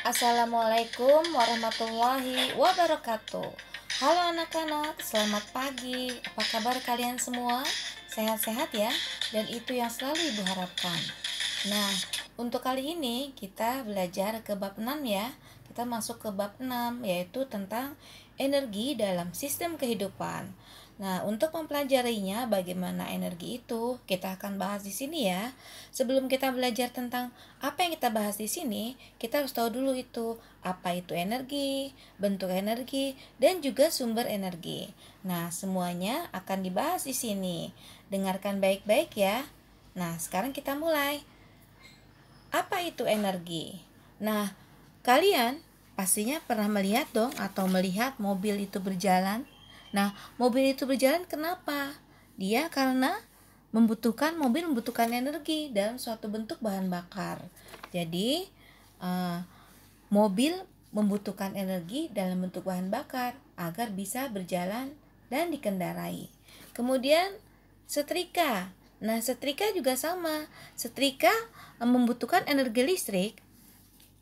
Assalamualaikum warahmatullahi wabarakatuh. Halo anak-anak, selamat pagi. Apa kabar kalian semua? Sehat-sehat ya? Dan itu yang selalu Ibu harapkan. Nah, untuk kali ini kita belajar ke bab 6 ya. Kita masuk ke bab 6 yaitu tentang energi dalam sistem kehidupan. Nah, untuk mempelajarinya bagaimana energi itu, kita akan bahas di sini ya. Sebelum kita belajar tentang apa yang kita bahas di sini, kita harus tahu dulu itu apa itu energi, bentuk energi, dan juga sumber energi. Nah, semuanya akan dibahas di sini. Dengarkan baik-baik ya. Nah, sekarang kita mulai. Apa itu energi? Nah, kalian pastinya pernah melihat dong atau melihat mobil itu berjalan. Nah, mobil itu berjalan kenapa? Dia karena mobil membutuhkan energi dalam suatu bentuk bahan bakar. Jadi, eh, mobil membutuhkan energi dalam bentuk bahan bakar agar bisa berjalan dan dikendarai. Kemudian, setrika. Nah, setrika juga sama. Setrika membutuhkan energi listrik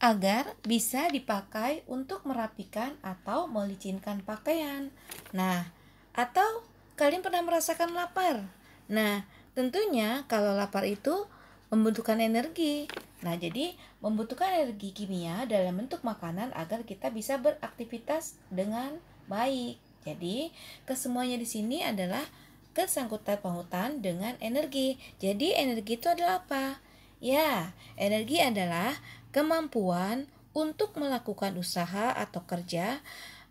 agar bisa dipakai untuk merapikan atau melicinkan pakaian. Nah, atau kalian pernah merasakan lapar? Nah, tentunya kalau lapar itu membutuhkan energi. Nah, jadi membutuhkan energi kimia dalam bentuk makanan agar kita bisa beraktivitas dengan baik. Jadi, kesemuanya di sini adalah kesangkutan pautan dengan energi. Jadi, energi itu adalah apa? Ya, energi adalah kemampuan untuk melakukan usaha atau kerja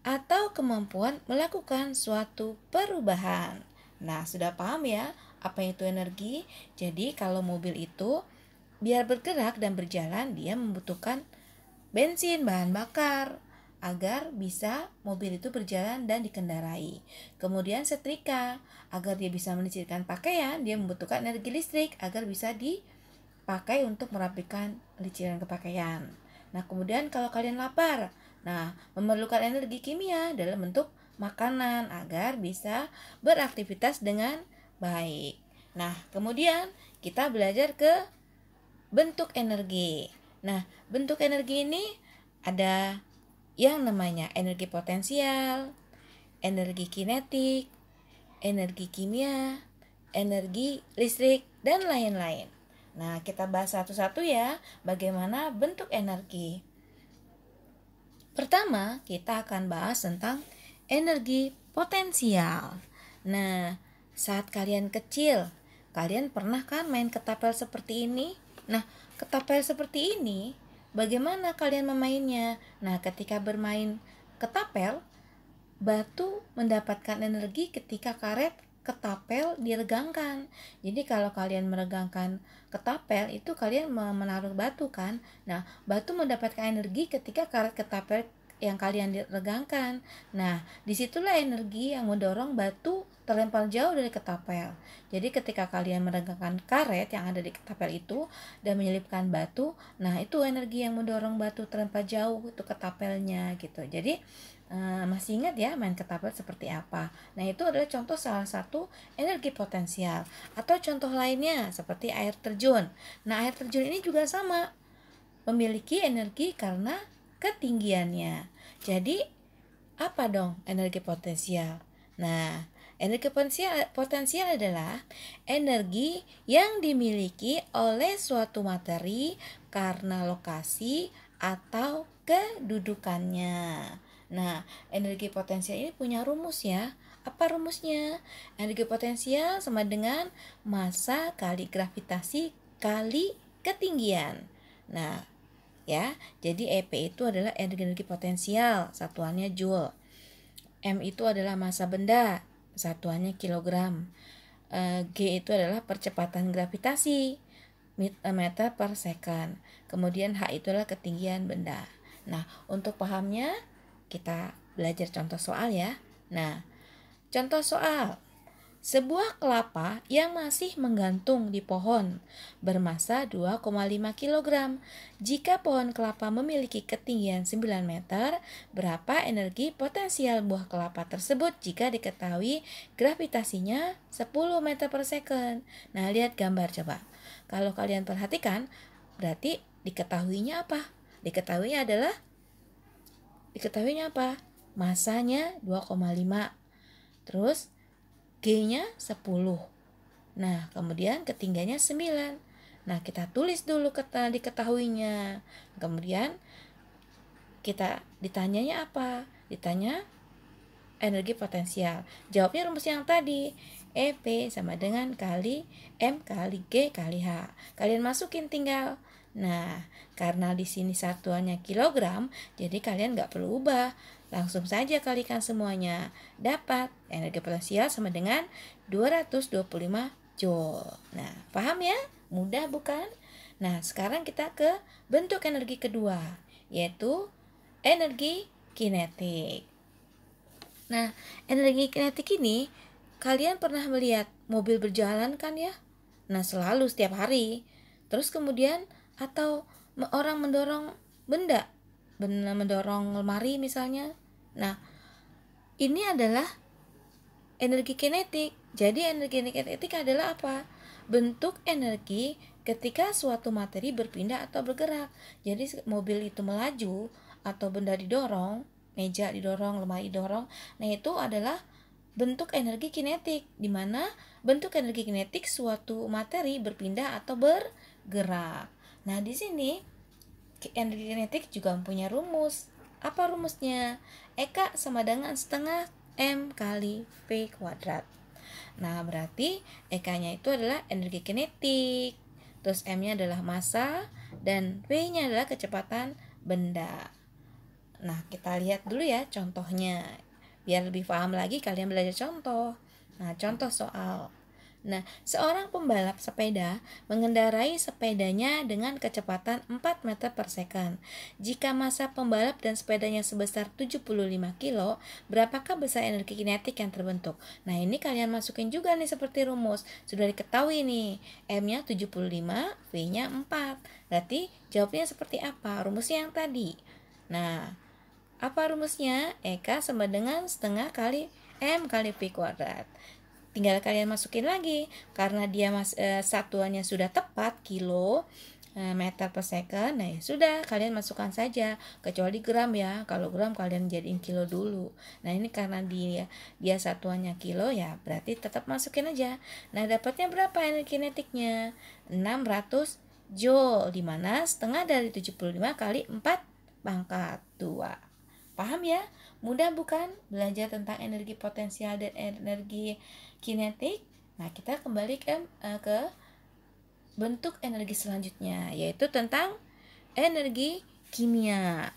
atau kemampuan melakukan suatu perubahan. Nah, sudah paham ya apa itu energi? Jadi, kalau mobil itu biar bergerak dan berjalan, dia membutuhkan bensin, bahan bakar agar bisa mobil itu berjalan dan dikendarai. Kemudian setrika, agar dia bisa menyisirkan pakaian, dia membutuhkan energi listrik agar bisa dipakai untuk merapikan peliciran kepakaian. Nah, kemudian kalau kalian lapar, nah memerlukan energi kimia dalam bentuk makanan agar bisa beraktivitas dengan baik. Nah, kemudian kita belajar ke bentuk energi. Nah, bentuk energi ini ada yang namanya energi potensial, energi kinetik, energi kimia, energi listrik, dan lain-lain. Nah, kita bahas satu-satu ya, bagaimana bentuk energi. Pertama, kita akan bahas tentang energi potensial. Nah, saat kalian kecil, kalian pernah kan main ketapel seperti ini? Nah, ketapel seperti ini, bagaimana kalian memainnya? Nah, ketika bermain ketapel, batu mendapatkan energi ketika karet ketapel diregangkan. Jadi kalau kalian meregangkan ketapel itu kalian menaruh batu kan. Nah, batu mendapatkan energi ketika karet ketapel yang kalian regangkan. Nah, disitulah energi yang mendorong batu terlempar jauh dari ketapel. Jadi ketika kalian meregangkan karet yang ada di ketapel itu dan menyelipkan batu, nah itu energi yang mendorong batu terlempar jauh itu ketapelnya gitu. Jadi masih ingat ya main ketapel seperti apa? Nah, itu adalah contoh salah satu energi potensial. Atau contoh lainnya seperti air terjun. Nah, air terjun ini juga sama, memiliki energi karena ketinggiannya. Jadi, apa dong energi potensial? Nah, energi potensial adalah energi yang dimiliki oleh suatu materi karena lokasi atau kedudukannya. Nah, energi potensial ini punya rumus ya. Apa rumusnya? Energi potensial sama dengan massa kali gravitasi kali ketinggian. Nah, ya, jadi EP itu adalah energi potensial, satuannya joule. M itu adalah massa benda, satuannya kilogram. G itu adalah percepatan gravitasi, meter per second. Kemudian H itu adalah ketinggian benda. Nah, untuk pahamnya kita belajar contoh soal ya. Nah, contoh soal. Sebuah kelapa yang masih menggantung di pohon bermassa 2,5 kg. Jika pohon kelapa memiliki ketinggian 9 meter, berapa energi potensial buah kelapa tersebut jika diketahui gravitasinya 10 meter per second? Nah, lihat gambar coba. Kalau kalian perhatikan, berarti diketahuinya apa? Diketahuinya apa? Masanya 2,5. Terus G-nya 10. Nah, kemudian ketinggiannya 9. Nah, kita tulis dulu diketahuinya. Kemudian kita ditanyanya apa? Ditanya energi potensial. Jawabnya rumus yang tadi. EP sama dengan kali M kali G kali H. Kalian masukin tinggal. Nah, karena di sini satuannya kilogram, jadi kalian nggak perlu ubah. Langsung saja kalikan semuanya. Dapat energi potensial sama dengan 225 Joule. Nah, paham ya? Mudah bukan? Nah, sekarang kita ke bentuk energi kedua, yaitu energi kinetik. Nah, energi kinetik ini kalian pernah melihat mobil berjalan kan ya? Nah, selalu setiap hari. Terus kemudian atau orang mendorong benda, mendorong lemari misalnya. Nah, ini adalah energi kinetik. Jadi energi kinetik adalah apa? Bentuk energi ketika suatu materi berpindah atau bergerak. Jadi mobil itu melaju atau benda didorong, meja didorong, lemari didorong. Nah, itu adalah bentuk energi kinetik, di mana bentuk energi kinetik suatu materi berpindah atau bergerak. Nah, di sini energi kinetik juga mempunyai rumus. Apa rumusnya? Eka sama dengan setengah M kali V kuadrat. Nah, berarti Eka-nya itu adalah energi kinetik. Terus M-nya adalah massa dan V-nya adalah kecepatan benda. Nah, kita lihat dulu ya contohnya. Biar lebih paham lagi kalian belajar contoh. Nah, contoh soal. Nah, seorang pembalap sepeda mengendarai sepedanya dengan kecepatan 4 meter per second. Jika massa pembalap dan sepedanya sebesar 75 kilo, berapakah besar energi kinetik yang terbentuk? Nah, ini kalian masukin juga nih seperti rumus. Sudah diketahui nih, M-nya 75, V-nya 4. Berarti jawabnya seperti apa? Rumusnya yang tadi. Nah, apa rumusnya? Eka sama dengan setengah kali M kali V kuadrat. Tinggal kalian masukin lagi. Karena dia satuannya sudah tepat, kilo, meter per second. Nah, ya sudah, kalian masukkan saja. Kecuali gram ya. Kalau gram kalian jadiin kilo dulu. Nah, ini karena dia satuannya kilo ya, berarti tetap masukin aja. Nah, dapatnya berapa energi kinetiknya? 600 Joule, dimana setengah dari 75 kali 4 pangkat 2. Paham ya? Mudah bukan belajar tentang energi potensial dan energi kinetik? Nah, kita kembali ke bentuk energi selanjutnya, yaitu tentang energi kimia.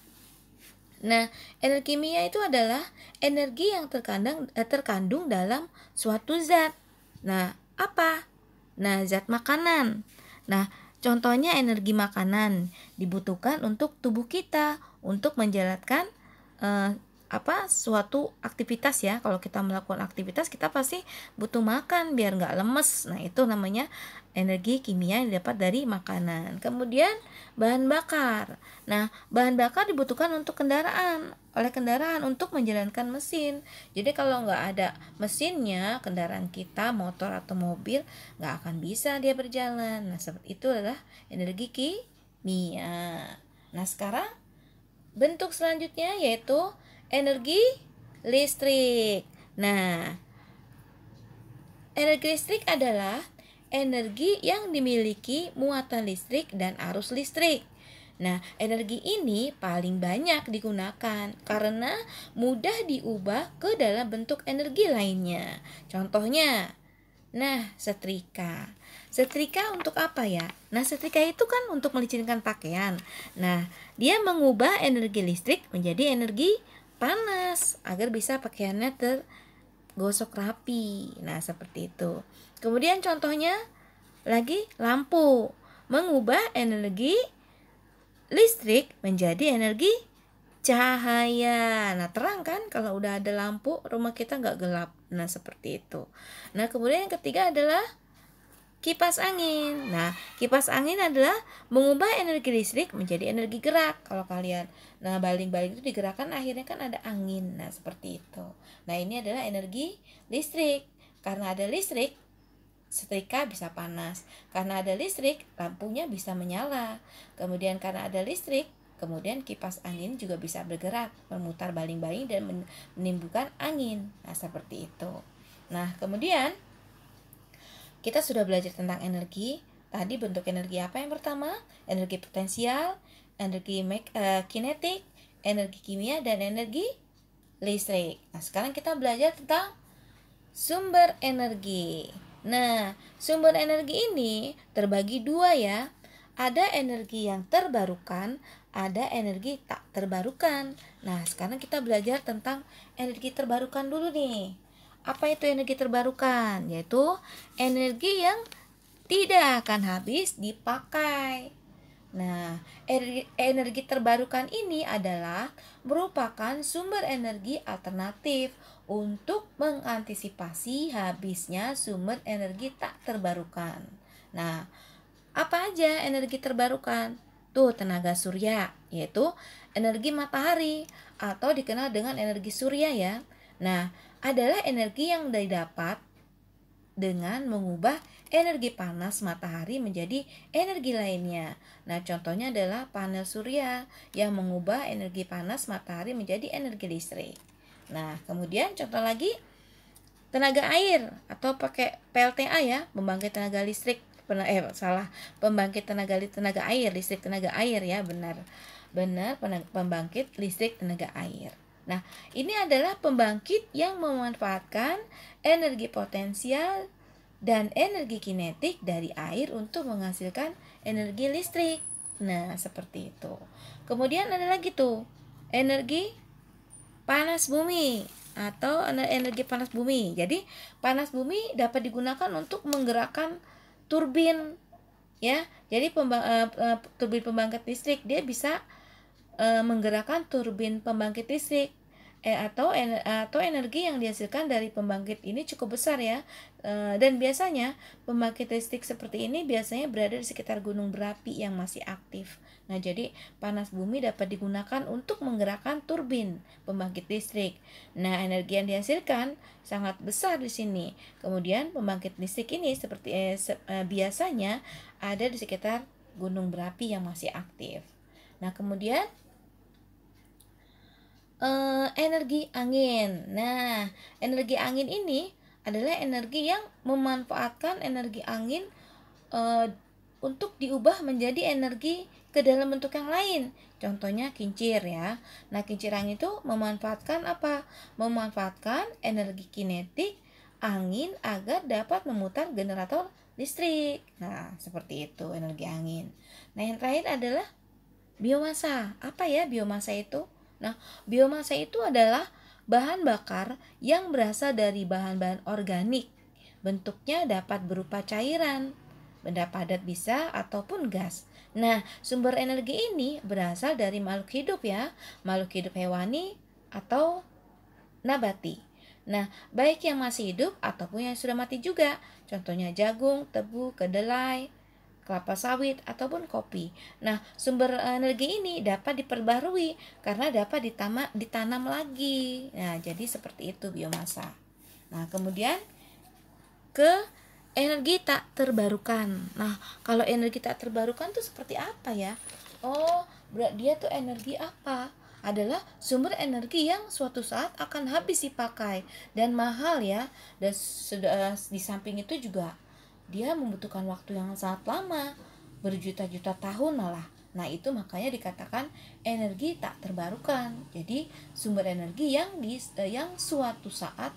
Nah, energi kimia itu adalah energi yang terkandung dalam suatu zat. Nah, apa? Nah, zat makanan. Nah, contohnya energi makanan dibutuhkan untuk tubuh kita untuk menjalankan suatu aktivitas ya. Kalau kita melakukan aktivitas, kita pasti butuh makan biar nggak lemes. Nah, itu namanya energi kimia yang didapat dari makanan. Kemudian bahan bakar. Nah, bahan bakar dibutuhkan untuk oleh kendaraan untuk menjalankan mesin. Jadi kalau nggak ada mesinnya, kendaraan kita, motor atau mobil, nggak akan bisa dia berjalan. Nah, seperti itu adalah energi kimia. Nah, sekarang bentuk selanjutnya yaitu energi listrik. Nah, energi listrik adalah energi yang dimiliki muatan listrik dan arus listrik. Nah, energi ini paling banyak digunakan karena mudah diubah ke dalam bentuk energi lainnya. Contohnya, setrika. Setrika untuk apa ya? Nah, setrika itu kan untuk melicinkan pakaian. Nah, dia mengubah energi listrik menjadi energi panas agar bisa pakaiannya tergosok rapi. Nah, seperti itu. Kemudian contohnya lagi lampu, mengubah energi listrik menjadi energi cahaya. Nah, terang kan kalau udah ada lampu, rumah kita nggak gelap. Nah, seperti itu. Nah, kemudian yang ketiga adalah kipas angin. Nah, kipas angin adalah mengubah energi listrik menjadi energi gerak. Kalau kalian, baling-baling itu digerakkan, akhirnya kan ada angin. Nah, seperti itu. Nah, ini adalah energi listrik. Karena ada listrik, setrika bisa panas. Karena ada listrik, lampunya bisa menyala. Kemudian karena ada listrik, kemudian kipas angin juga bisa bergerak, memutar baling-baling dan menimbulkan angin. Nah, seperti itu. Nah, kemudian kita sudah belajar tentang energi. Tadi bentuk energi apa yang pertama? Energi potensial, energi kinetik, energi kimia, dan energi listrik. Nah, sekarang kita belajar tentang sumber energi. Nah, sumber energi ini terbagi dua ya. Ada energi yang terbarukan, ada energi tak terbarukan. Nah, sekarang kita belajar tentang energi terbarukan dulu nih. Apa itu energi terbarukan? Yaitu energi yang tidak akan habis dipakai. Nah, energi terbarukan ini adalah merupakan sumber energi alternatif untuk mengantisipasi habisnya sumber energi tak terbarukan. Nah, apa aja energi terbarukan? Tuh, tenaga surya, yaitu energi matahari atau dikenal dengan energi surya ya. Nah, adalah energi yang didapat dengan mengubah energi panas matahari menjadi energi lainnya. Nah, contohnya adalah panel surya yang mengubah energi panas matahari menjadi energi listrik. Nah, kemudian contoh lagi tenaga air atau pakai PLTA ya, pembangkit tenaga listrik. Pembangkit tenaga air, listrik tenaga air ya, benar. Pembangkit listrik tenaga air. Nah, ini adalah pembangkit yang memanfaatkan energi potensial dan energi kinetik dari air untuk menghasilkan energi listrik. Nah, seperti itu. Kemudian ada lagi tuh, energi panas bumi atau energi panas bumi. Jadi, panas bumi dapat digunakan untuk menggerakkan turbin ya. Jadi turbin pembangkit listrik, dia bisa menggerakkan turbin pembangkit listrik atau energi yang dihasilkan dari pembangkit ini cukup besar ya. Dan biasanya pembangkit listrik seperti ini biasanya berada di sekitar gunung berapi yang masih aktif. Nah, jadi panas bumi dapat digunakan untuk menggerakkan turbin pembangkit listrik. Nah, energi yang dihasilkan sangat besar di sini. Kemudian pembangkit listrik ini biasanya ada di sekitar gunung berapi yang masih aktif. Nah, kemudian energi angin. Nah, energi angin ini adalah energi yang memanfaatkan energi angin untuk diubah menjadi energi ke dalam bentuk yang lain. Contohnya kincir ya. Nah, kincir angin itu memanfaatkan apa? Memanfaatkan energi kinetik angin agar dapat memutar generator listrik. Nah, seperti itu energi angin. Nah, yang terakhir adalah biomasa. Apa ya biomasa itu? Nah, biomasa itu adalah bahan bakar yang berasal dari bahan-bahan organik. Bentuknya dapat berupa cairan, benda padat bisa ataupun gas. Nah, sumber energi ini berasal dari makhluk hidup ya, makhluk hidup hewani atau nabati. Nah, baik yang masih hidup ataupun yang sudah mati juga. Contohnya jagung, tebu, kedelai, kelapa sawit ataupun kopi. Nah, sumber energi ini dapat diperbarui karena dapat ditanam lagi. Nah, jadi seperti itu biomasa. Nah, kemudian ke energi tak terbarukan. Nah, kalau energi tak terbarukan tuh seperti apa ya? Oh, dia tuh energi apa? Adalah sumber energi yang suatu saat akan habis dipakai dan mahal ya. Dan sudah di samping itu juga dia membutuhkan waktu yang sangat lama, berjuta-juta tahun malah. Nah, itu makanya dikatakan energi tak terbarukan. Jadi, sumber energi yang suatu saat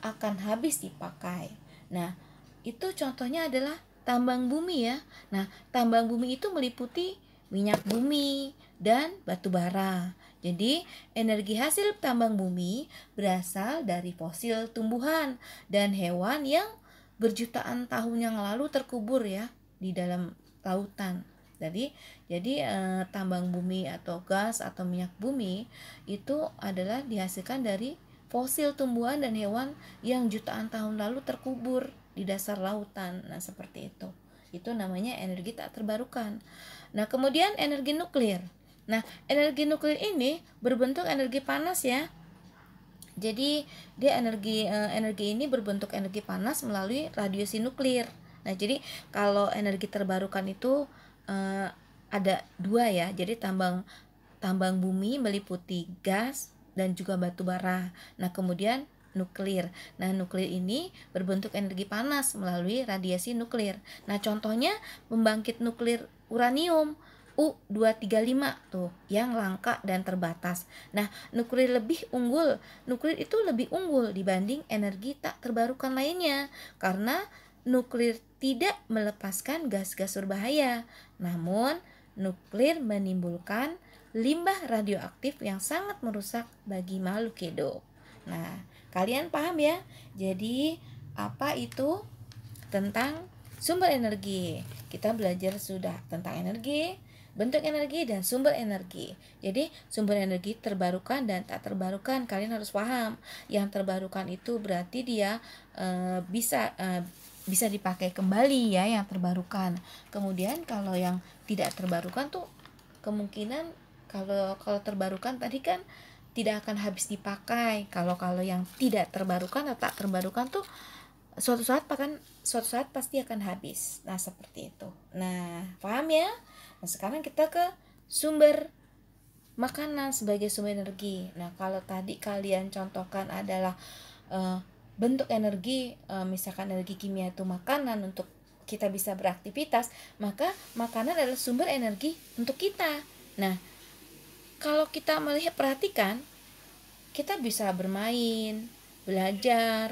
akan habis dipakai. Nah, itu contohnya adalah tambang bumi ya. Nah, tambang bumi itu meliputi minyak bumi dan batu bara. Jadi, energi hasil tambang bumi berasal dari fosil tumbuhan dan hewan yang berjutaan tahun yang lalu terkubur ya di dalam lautan. Jadi tambang bumi atau gas atau minyak bumi itu adalah dihasilkan dari fosil tumbuhan dan hewan yang jutaan tahun lalu terkubur di dasar lautan. Nah, seperti itu. Itu namanya energi tak terbarukan. Nah, kemudian energi nuklir. Nah, energi nuklir ini berbentuk energi panas ya. Jadi dia energi ini berbentuk energi panas melalui radiasi nuklir. Nah, jadi kalau energi terbarukan itu ada dua ya. Jadi tambang bumi meliputi gas dan juga batu bara. Nah, kemudian nuklir. Nah, nuklir ini berbentuk energi panas melalui radiasi nuklir. Nah, contohnya pembangkit nuklir uranium U-235 tuh yang langka dan terbatas. Nah, nuklir itu lebih unggul dibanding energi tak terbarukan lainnya karena nuklir tidak melepaskan gas-gas berbahaya. Namun, nuklir menimbulkan limbah radioaktif yang sangat merusak bagi makhluk hidup. Nah, kalian paham ya? Jadi, apa itu tentang sumber energi? Kita belajar sudah tentang energi, bentuk energi, dan sumber energi. Jadi, sumber energi terbarukan dan tak terbarukan kalian harus paham. Yang terbarukan itu berarti dia bisa dipakai kembali ya, yang terbarukan. Kemudian kalau yang tidak terbarukan tuh kemungkinan kalau terbarukan tadi kan tidak akan habis dipakai. Kalau yang tidak terbarukan atau tak terbarukan tuh suatu saat pasti akan habis. Nah, seperti itu. Nah, paham ya? Nah, sekarang kita ke sumber makanan sebagai sumber energi. Nah, kalau tadi kalian contohkan adalah bentuk energi, misalkan energi kimia itu makanan untuk kita bisa beraktivitas, maka makanan adalah sumber energi untuk kita. Nah, kalau kita perhatikan, kita bisa bermain, belajar,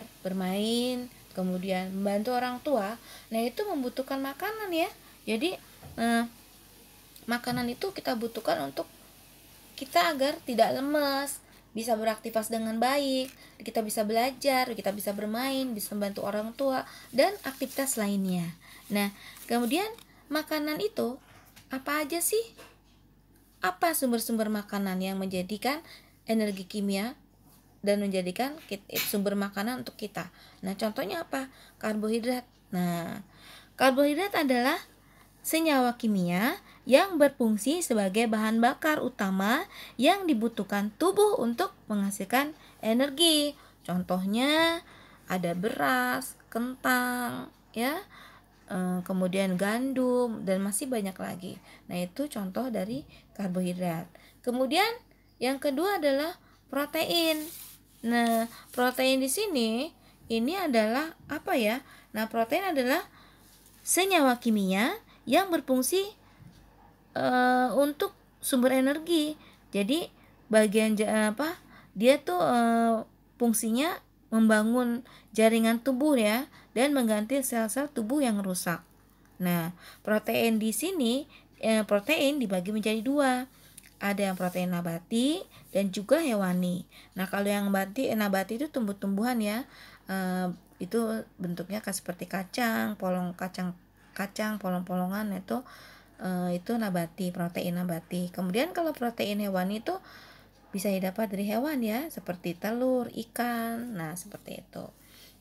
kemudian membantu orang tua. Nah, itu membutuhkan makanan ya. Jadi makanan itu kita butuhkan untuk kita agar tidak lemas, bisa beraktivitas dengan baik, kita bisa belajar, kita bisa bermain, bisa membantu orang tua, dan aktivitas lainnya. Nah, kemudian makanan itu apa aja sih? Apa sumber-sumber makanan yang menjadikan energi kimia dan menjadikan sumber makanan untuk kita? Nah, contohnya apa? Karbohidrat. Nah, karbohidrat adalah senyawa kimia yang berfungsi sebagai bahan bakar utama yang dibutuhkan tubuh untuk menghasilkan energi. Contohnya ada beras, kentang, ya, kemudian gandum, dan masih banyak lagi. Nah, itu contoh dari karbohidrat. Kemudian yang kedua adalah protein. Nah, protein di sini ini adalah apa ya? Nah, protein adalah senyawa kimia yang berfungsi untuk sumber energi. Jadi bagian dia tuh fungsinya membangun jaringan tubuh ya, dan mengganti sel-sel tubuh yang rusak. Nah, protein di sini protein dibagi menjadi dua. Ada yang protein nabati dan juga hewani. Nah, kalau yang nabati itu tumbuh-tumbuhan ya. Itu bentuknya seperti kacang, polong-polongan itu nabati, protein nabati. Kemudian kalau protein hewani itu bisa didapat dari hewan ya, seperti telur, ikan. Nah, seperti itu.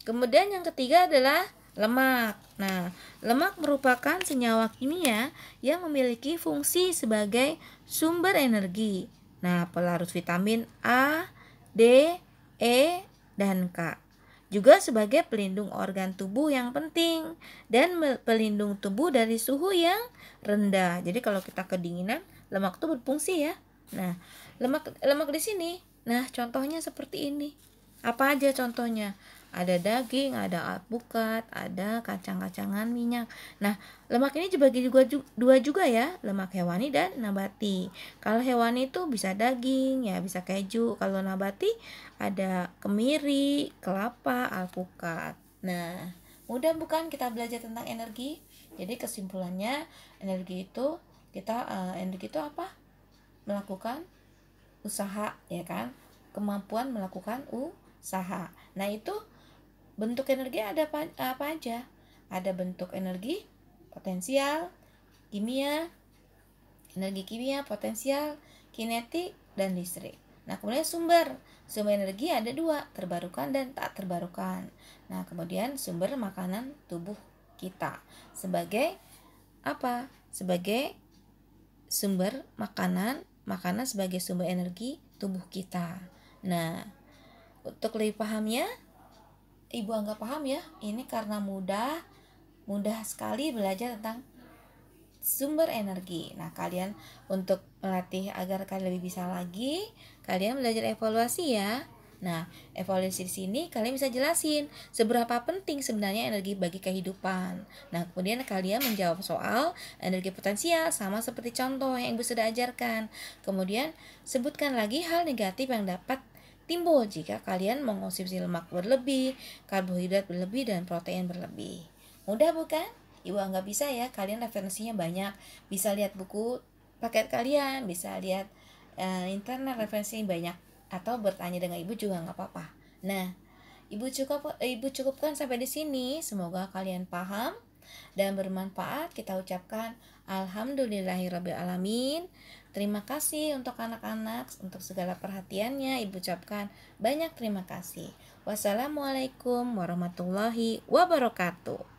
Kemudian yang ketiga adalah lemak. Nah, lemak merupakan senyawa kimia yang memiliki fungsi sebagai sumber energi. Nah, pelarut vitamin A, D, E, dan K. Juga sebagai pelindung organ tubuh yang penting dan pelindung tubuh dari suhu yang rendah. Jadi kalau kita kedinginan, lemak itu berfungsi ya. Nah, lemak di sini. Nah, contohnya seperti ini. Apa aja contohnya? Ada daging, ada alpukat, ada kacang-kacangan, minyak. Nah, lemak ini dibagi dua juga ya, lemak hewani dan nabati. Kalau hewani itu bisa daging, ya bisa keju. Kalau nabati ada kemiri, kelapa, alpukat. Nah, mudah bukan kita belajar tentang energi? Jadi kesimpulannya energi itu apa? Melakukan usaha, ya kan? Kemampuan melakukan usaha. Nah, itu bentuk energi ada apa aja? Ada bentuk energi potensial, kimia, energi kimia, potensial, kinetik, dan listrik. Nah, kemudian sumber energi ada dua, terbarukan dan tak terbarukan. Nah, kemudian sumber makanan tubuh kita sebagai apa? Sebagai sumber makanan sebagai sumber energi tubuh kita. Nah, untuk lebih pahamnya, Ibu anggap paham ya, ini karena mudah sekali belajar tentang sumber energi. Nah, kalian untuk melatih agar kalian lebih bisa lagi, kalian belajar evaluasi ya. Nah, evaluasi di sini kalian bisa jelasin seberapa penting sebenarnya energi bagi kehidupan. Nah, kemudian kalian menjawab soal energi potensial sama seperti contoh yang Ibu sudah ajarkan. Kemudian, sebutkan lagi hal negatif yang dapat timbul jika kalian mengonsumsi lemak berlebih, karbohidrat berlebih, dan protein berlebih. Mudah bukan? Ibu anggap bisa ya, kalian referensinya banyak. Bisa lihat buku paket kalian, bisa lihat internet referensi banyak, atau bertanya dengan ibu juga nggak apa-apa. Nah, ibu cukupkan sampai di sini. Semoga kalian paham dan bermanfaat. Kita ucapkan alhamdulillahirobbilalamin. Terima kasih untuk anak-anak untuk segala perhatiannya. Ibu ucapkan banyak terima kasih. Wassalamualaikum warahmatullahi wabarakatuh.